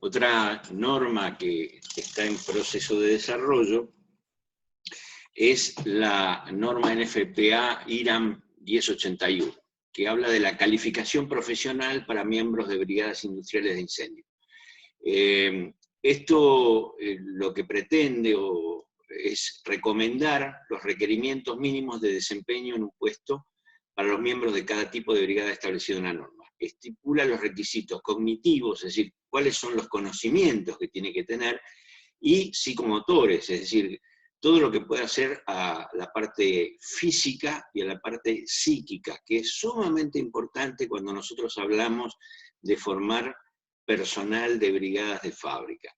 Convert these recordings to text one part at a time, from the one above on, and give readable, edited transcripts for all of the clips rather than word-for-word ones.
Otra norma que está en proceso de desarrollo es la norma NFPA IRAM 1081, que habla de la calificación profesional para miembros de brigadas industriales de incendio. Esto lo que pretende es recomendar los requerimientos mínimos de desempeño en un puesto para los miembros de cada tipo de brigada establecido en la norma. Estipula los requisitos cognitivos, es decir, cuáles son los conocimientos que tiene que tener, y psicomotores, es decir, todo lo que puede hacer a la parte física y a la parte psíquica, que es sumamente importante cuando nosotros hablamos de formar personal de brigadas de fábrica.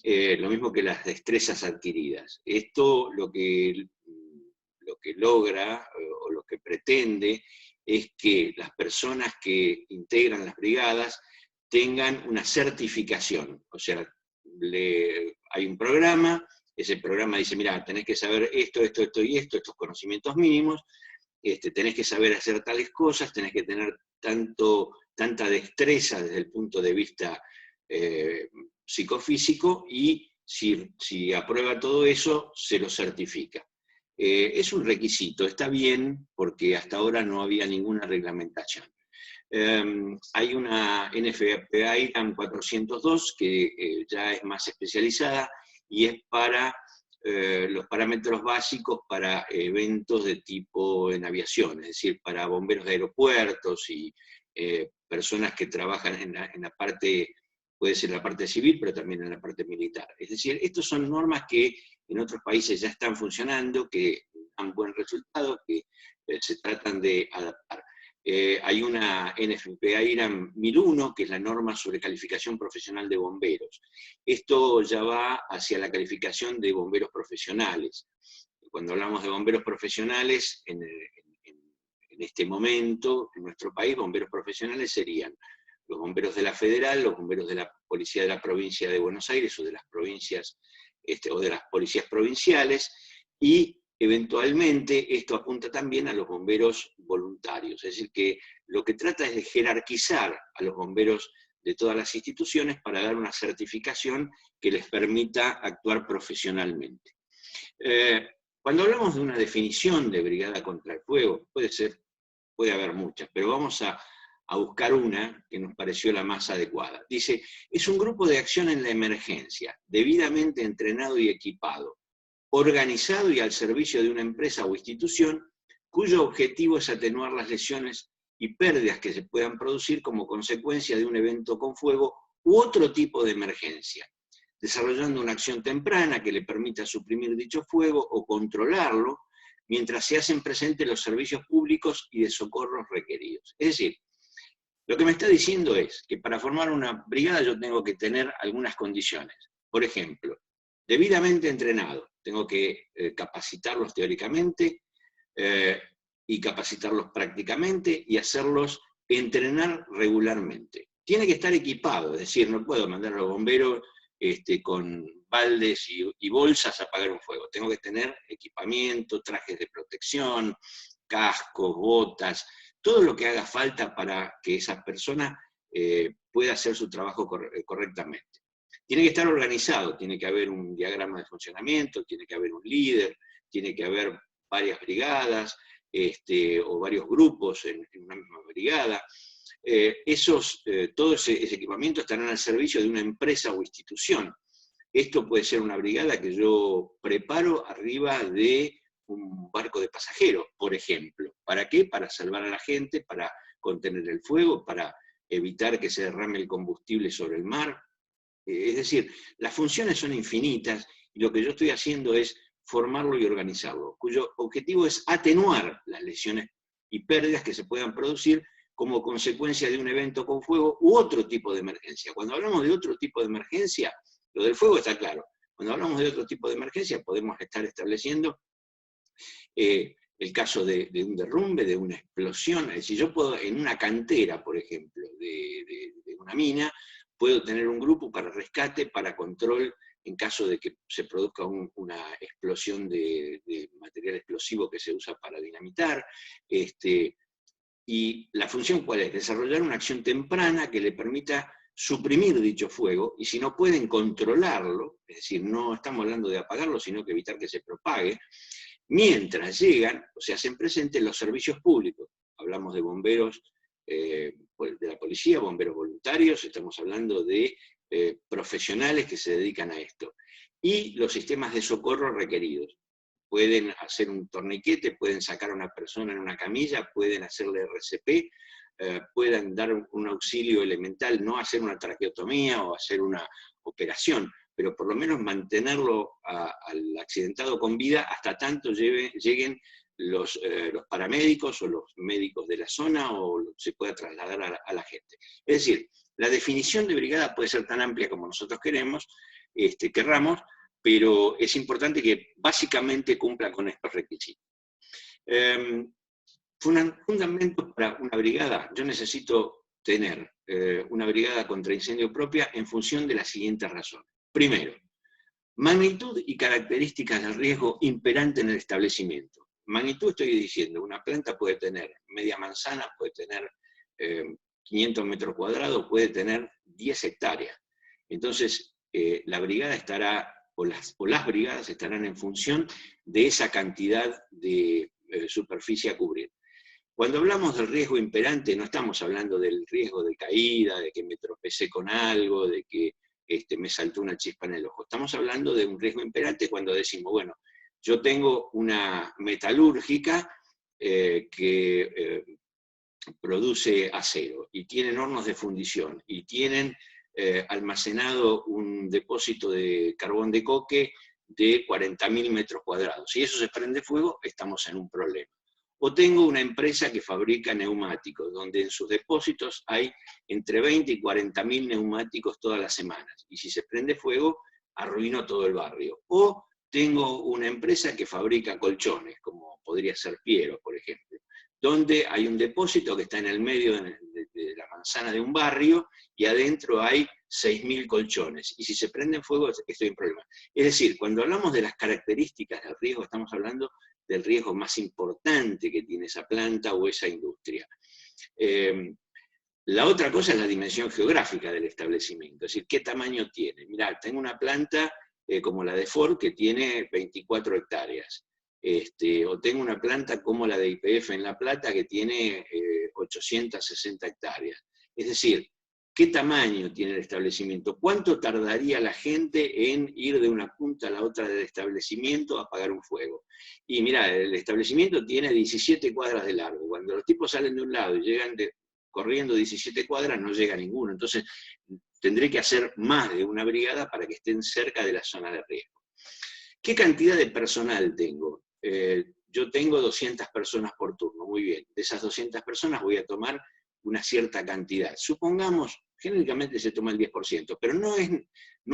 Lo mismo que las destrezas adquiridas. Esto lo que logra, o lo que pretende, es que las personas que integran las brigadas tengan una certificación. O sea, hay un programa, ese programa dice, mira, tenés que saber esto, esto, esto y esto, estos conocimientos mínimos, tenés que saber hacer tales cosas, tenés que tener tanta destreza desde el punto de vista psicofísico, y si aprueba todo eso, se lo certifica. Es un requisito, está bien, porque hasta ahora no había ninguna reglamentación. Hay una NFPA IRAM 402 que ya es más especializada, y es para los parámetros básicos para eventos de tipo en aviación, es decir, para bomberos de aeropuertos y personas que trabajan en la parte, puede ser la parte civil, pero también en la parte militar. Es decir, estas son normas que en otros países ya están funcionando, que dan buen resultado, que se tratan de adaptar. Hay una NFPA IRAM 1001, que es la norma sobre calificación profesional de bomberos. Esto ya va hacia la calificación de bomberos profesionales. Cuando hablamos de bomberos profesionales, en este momento, en nuestro país, bomberos profesionales serían los bomberos de la Federal, los bomberos de la Policía de la Provincia de Buenos Aires, o de las provincias, o de las policías provinciales, y eventualmente esto apunta también a los bomberos voluntarios, es decir, que lo que trata es de jerarquizar a los bomberos de todas las instituciones para dar una certificación que les permita actuar profesionalmente. Cuando hablamos de una definición de brigada contra el fuego, puede haber muchas, pero vamos a buscar una que nos pareció la más adecuada. Dice, es un grupo de acción en la emergencia, debidamente entrenado y equipado, organizado y al servicio de una empresa o institución, cuyo objetivo es atenuar las lesiones y pérdidas que se puedan producir como consecuencia de un evento con fuego u otro tipo de emergencia, desarrollando una acción temprana que le permita suprimir dicho fuego o controlarlo, mientras se hacen presentes los servicios públicos y de socorros requeridos. Es decir, lo que me está diciendo es que para formar una brigada yo tengo que tener algunas condiciones. Por ejemplo, debidamente entrenado, tengo que capacitarlos teóricamente y capacitarlos prácticamente y hacerlos entrenar regularmente. Tiene que estar equipado, es decir, no puedo mandar a los bomberos con baldes y bolsas a apagar un fuego. Tengo que tener equipamiento, trajes de protección, cascos, botas, todo lo que haga falta para que esa persona pueda hacer su trabajo correctamente. Tiene que estar organizado, tiene que haber un diagrama de funcionamiento, tiene que haber un líder, tiene que haber varias brigadas, o varios grupos en una misma brigada. Todo ese equipamiento estarán al servicio de una empresa o institución. Esto puede ser una brigada que yo preparo arriba de un barco de pasajeros, por ejemplo. ¿Para qué? Para salvar a la gente, para contener el fuego, para evitar que se derrame el combustible sobre el mar. Es decir, las funciones son infinitas, y lo que yo estoy haciendo es formarlo y organizarlo, cuyo objetivo es atenuar las lesiones y pérdidas que se puedan producir como consecuencia de un evento con fuego u otro tipo de emergencia. Cuando hablamos de otro tipo de emergencia, lo del fuego está claro. Cuando hablamos de otro tipo de emergencia, podemos estar estableciendo el caso de un derrumbe, de una explosión. Es decir, yo puedo, en una cantera, por ejemplo, de una mina, puedo tener un grupo para rescate, para control, en caso de que se produzca una explosión de material explosivo que se usa para dinamitar. Y la función, ¿cuál es? Desarrollar una acción temprana que le permita suprimir dicho fuego, y si no pueden controlarlo, es decir, no estamos hablando de apagarlo, sino que evitar que se propague, mientras llegan, o sea, se hacen presentes los servicios públicos. Hablamos de bomberos, de la policía, bomberos voluntarios, estamos hablando de profesionales que se dedican a esto. Y los sistemas de socorro requeridos. Pueden hacer un torniquete, pueden sacar a una persona en una camilla, pueden hacerle RCP, puedan dar un auxilio elemental, no hacer una traqueotomía o hacer una operación, pero por lo menos mantenerlo al accidentado con vida hasta tanto lleguen los paramédicos o los médicos de la zona o se pueda trasladar a la gente. Es decir, la definición de brigada puede ser tan amplia como nosotros querramos, pero es importante que básicamente cumpla con estos requisitos. Fundamentos para una brigada: yo necesito tener una brigada contra incendio propia en función de las siguientes razones. Primero, magnitud y características del riesgo imperante en el establecimiento. Magnitud, estoy diciendo, una planta puede tener media manzana, puede tener 500 metros cuadrados, puede tener 10 hectáreas. Entonces, la brigada estará, o las brigadas estarán en función de esa cantidad de superficie a cubrir. Cuando hablamos del riesgo imperante, no estamos hablando del riesgo de caída, de que me tropecé con algo, de que me saltó una chispa en el ojo. Estamos hablando de un riesgo imperante cuando decimos, bueno, yo tengo una metalúrgica que produce acero, y tienen hornos de fundición, y tienen almacenado un depósito de carbón de coque de 40.000 metros cuadrados. Si eso se prende fuego, estamos en un problema. O tengo una empresa que fabrica neumáticos, donde en sus depósitos hay entre 20 y 40.000 neumáticos todas las semanas, y si se prende fuego, arruino todo el barrio. O tengo una empresa que fabrica colchones, como podría ser Piero, por ejemplo, donde hay un depósito que está en el medio de la manzana de un barrio, y adentro hay 6.000 colchones, y si se prende fuego, estoy en problema. Es decir, cuando hablamos de las características del riesgo, estamos hablando del riesgo más importante que tiene esa planta o esa industria. La otra cosa es la dimensión geográfica del establecimiento, es decir, qué tamaño tiene. Mirá, tengo una planta como la de Ford que tiene 24 hectáreas, o tengo una planta como la de YPF en La Plata que tiene 860 hectáreas. Es decir, ¿qué tamaño tiene el establecimiento? ¿Cuánto tardaría la gente en ir de una punta a la otra del establecimiento a apagar un fuego? Y mirá, el establecimiento tiene 17 cuadras de largo. Cuando los tipos salen de un lado y llegan corriendo 17 cuadras, no llega ninguno. Entonces, tendré que hacer más de una brigada para que estén cerca de la zona de riesgo. ¿Qué cantidad de personal tengo? Yo tengo 200 personas por turno, muy bien. De esas 200 personas voy a tomar una cierta cantidad. Supongamos, genéricamente se toma el 10%, pero no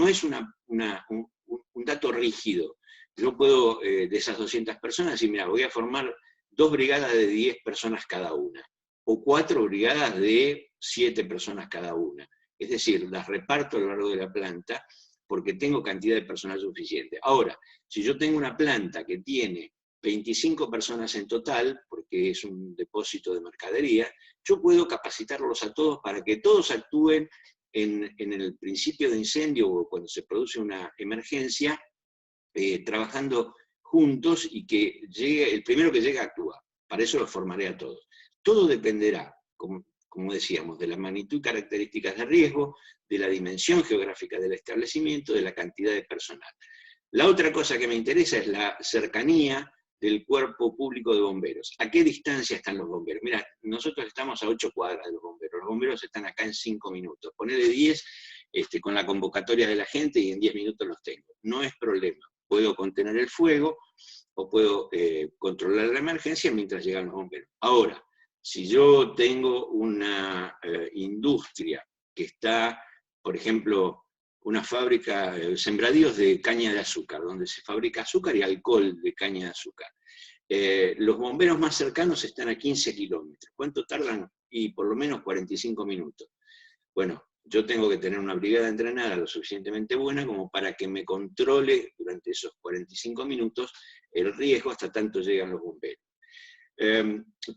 es un dato rígido. Yo puedo, de esas 200 personas, decir, mira, voy a formar 2 brigadas de 10 personas cada una, o 4 brigadas de 7 personas cada una. Es decir, las reparto a lo largo de la planta, porque tengo cantidad de personal suficiente. Ahora, si yo tengo una planta que tiene 25 personas en total, porque es un depósito de mercadería, yo puedo capacitarlos a todos para que todos actúen en el principio de incendio o cuando se produce una emergencia, trabajando juntos, y que el primero que llega actúa. Para eso los formaré a todos. Todo dependerá, como decíamos, de la magnitud y características de riesgo, de la dimensión geográfica del establecimiento, de la cantidad de personal. La otra cosa que me interesa es la cercanía del cuerpo público de bomberos. ¿A qué distancia están los bomberos? Mira, nosotros estamos a 8 cuadras de los bomberos están acá en 5 minutos. Ponele 10 con la convocatoria de la gente y en 10 minutos los tengo. No es problema. Puedo contener el fuego o puedo controlar la emergencia mientras llegan los bomberos. Ahora, si yo tengo una industria que está, por ejemplo, una fábrica, sembradíos de caña de azúcar, donde se fabrica azúcar y alcohol de caña de azúcar. Los bomberos más cercanos están a 15 kilómetros. ¿Cuánto tardan? Y por lo menos 45 minutos. Bueno, yo tengo que tener una brigada entrenada lo suficientemente buena como para que me controle durante esos 45 minutos el riesgo hasta tanto llegan los bomberos.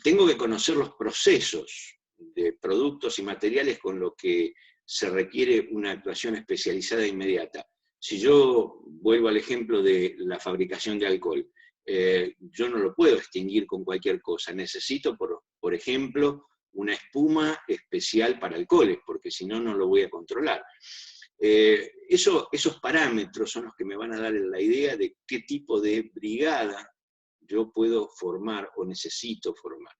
Tengo que conocer los procesos de productos y materiales con los que se requiere una actuación especializada e inmediata. Si yo vuelvo al ejemplo de la fabricación de alcohol, yo no lo puedo extinguir con cualquier cosa. Necesito, por ejemplo, una espuma especial para alcoholes, porque si no, no lo voy a controlar. Esos parámetros son los que me van a dar la idea de qué tipo de brigada yo puedo formar o necesito formar.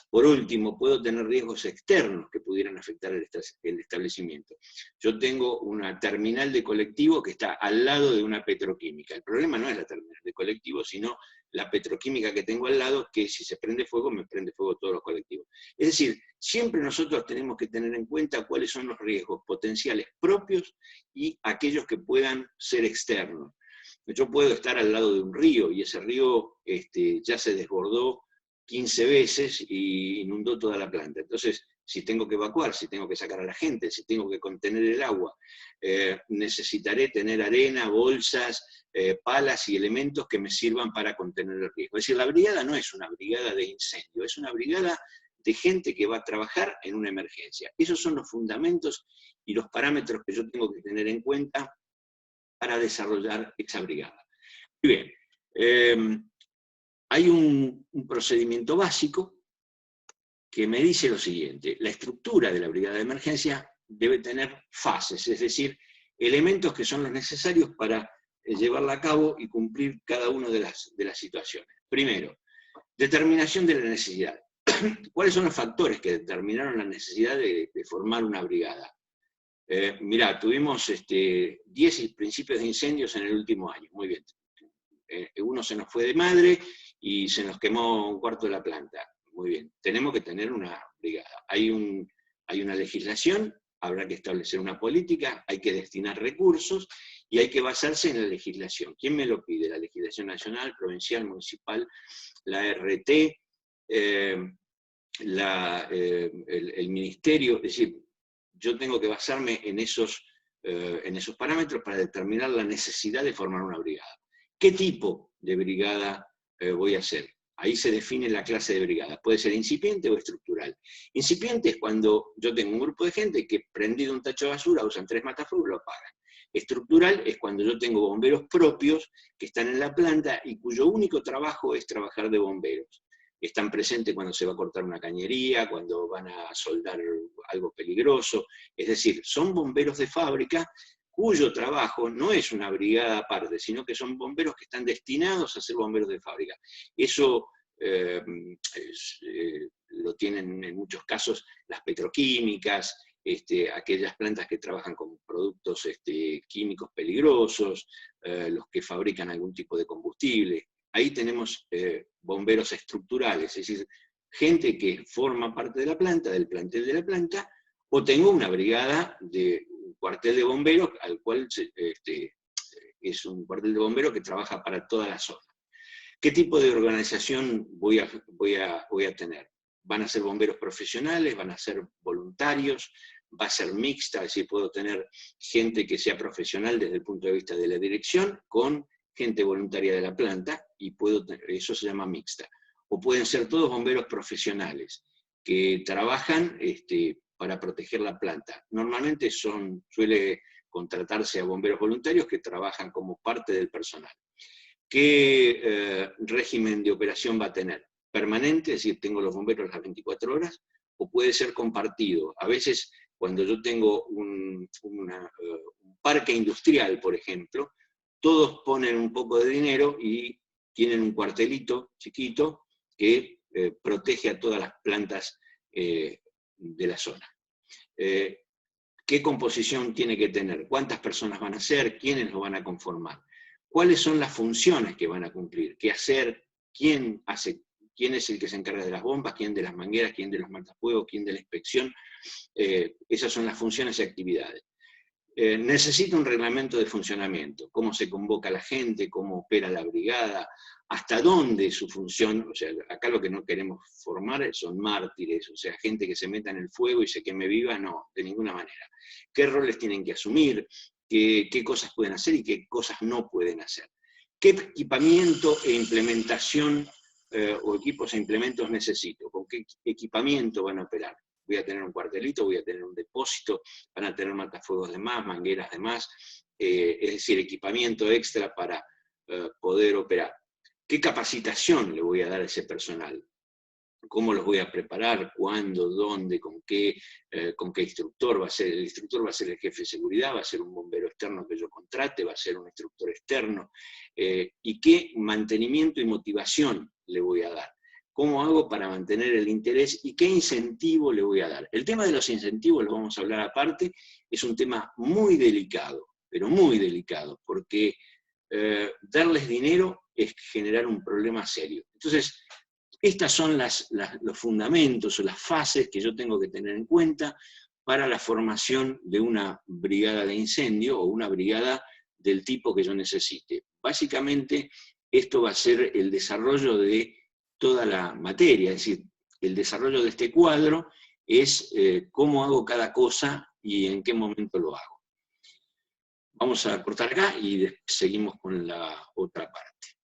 Por último, puedo tener riesgos externos que pudieran afectar el establecimiento. Yo tengo una terminal de colectivo que está al lado de una petroquímica. El problema no es la terminal de colectivo, sino la petroquímica que tengo al lado, que si se prende fuego, me prende fuego todos los colectivos. Es decir, siempre nosotros tenemos que tener en cuenta cuáles son los riesgos potenciales propios y aquellos que puedan ser externos. Yo puedo estar al lado de un río, y ese río ya se desbordó 15 veces y inundó toda la planta. Entonces, si tengo que evacuar, si tengo que sacar a la gente, si tengo que contener el agua, necesitaré tener arena, bolsas, palas y elementos que me sirvan para contener el riesgo. Es decir, la brigada no es una brigada de incendio, es una brigada de gente que va a trabajar en una emergencia. Esos son los fundamentos y los parámetros que yo tengo que tener en cuenta para desarrollar esa brigada. Muy bien. Hay un procedimiento básico que me dice lo siguiente: la estructura de la brigada de emergencia debe tener fases, es decir, elementos que son los necesarios para llevarla a cabo y cumplir cada una de las situaciones. Primero, determinación de la necesidad. ¿Cuáles son los factores que determinaron la necesidad de formar una brigada? Mirá, tuvimos 10 principios de incendios en el último año, muy bien. Uno se nos fue de madre y se nos quemó un cuarto de la planta. Muy bien, tenemos que tener una brigada. Hay una legislación, habrá que establecer una política, hay que destinar recursos y hay que basarse en la legislación. ¿Quién me lo pide? La legislación nacional, provincial, municipal, la RT, el ministerio. Es decir, yo tengo que basarme en esos parámetros para determinar la necesidad de formar una brigada. ¿Qué tipo de brigada voy a hacer? Ahí se define la clase de brigada. Puede ser incipiente o estructural. Incipiente es cuando yo tengo un grupo de gente que, prendido un tacho de basura, usan 3 matafuegos y lo apagan. Estructural es cuando yo tengo bomberos propios que están en la planta y cuyo único trabajo es trabajar de bomberos. Están presentes cuando se va a cortar una cañería, cuando van a soldar algo peligroso. Es decir, son bomberos de fábrica cuyo trabajo no es una brigada aparte, sino que son bomberos que están destinados a ser bomberos de fábrica. Eso lo tienen en muchos casos las petroquímicas, aquellas plantas que trabajan con productos químicos peligrosos, los que fabrican algún tipo de combustible. Ahí tenemos bomberos estructurales, es decir, gente que forma parte de la planta, del plantel de la planta, o tengo una brigada de un cuartel de bomberos, al cual es un cuartel de bomberos que trabaja para toda la zona. ¿Qué tipo de organización voy a tener? ¿Van a ser bomberos profesionales? ¿Van a ser voluntarios? ¿Va a ser mixta? Es decir, puedo tener gente que sea profesional desde el punto de vista de la dirección, con gente voluntaria de la planta, y eso se llama mixta. O pueden ser todos bomberos profesionales, que trabajan para proteger la planta. Normalmente suele contratarse a bomberos voluntarios que trabajan como parte del personal. ¿Qué régimen de operación va a tener? ¿Permanente? Es decir, tengo los bomberos las 24 horas, o puede ser compartido. A veces, cuando yo tengo un parque industrial, por ejemplo, todos ponen un poco de dinero y tienen un cuartelito chiquito que protege a todas las plantas de la zona. ¿Qué composición tiene que tener? ¿Cuántas personas van a ser? ¿Quiénes lo van a conformar? ¿Cuáles son las funciones que van a cumplir? ¿Qué hacer? ¿Quién es el que se encarga de las bombas? ¿Quién de las mangueras? ¿Quién de los matafuegos? ¿Quién de la inspección? Esas son las funciones y actividades. Necesita un reglamento de funcionamiento, cómo se convoca a la gente, cómo opera la brigada, hasta dónde su función. O sea, acá lo que no queremos formar son mártires, o sea, gente que se meta en el fuego y se queme viva, no, de ninguna manera. ¿Qué roles tienen que asumir? ¿Qué cosas pueden hacer y qué cosas no pueden hacer? ¿Qué equipamiento e implementación o equipos e implementos necesito? ¿Con qué equipamiento van a operar? voy a tener un cuartelito, voy a tener un depósito, van a tener matafuegos de más, mangueras de más, es decir, equipamiento extra para poder operar. ¿Qué capacitación le voy a dar a ese personal? ¿Cómo los voy a preparar? ¿Cuándo? ¿Dónde? ¿Con qué instructor va a ser? El instructor va a ser el jefe de seguridad, va a ser un bombero externo que yo contrate, va a ser un instructor externo. ¿Y qué mantenimiento y motivación le voy a dar? ¿Cómo hago para mantener el interés? ¿Y qué incentivo le voy a dar? El tema de los incentivos, lo vamos a hablar aparte, es un tema muy delicado, pero muy delicado, porque darles dinero es generar un problema serio. Entonces, estas son los fundamentos o las fases que yo tengo que tener en cuenta para la formación de una brigada de incendio o una brigada del tipo que yo necesite. Básicamente, esto va a ser el desarrollo de toda la materia, es decir, el desarrollo de este cuadro es cómo hago cada cosa y en qué momento lo hago. Vamos a cortar acá y después seguimos con la otra parte.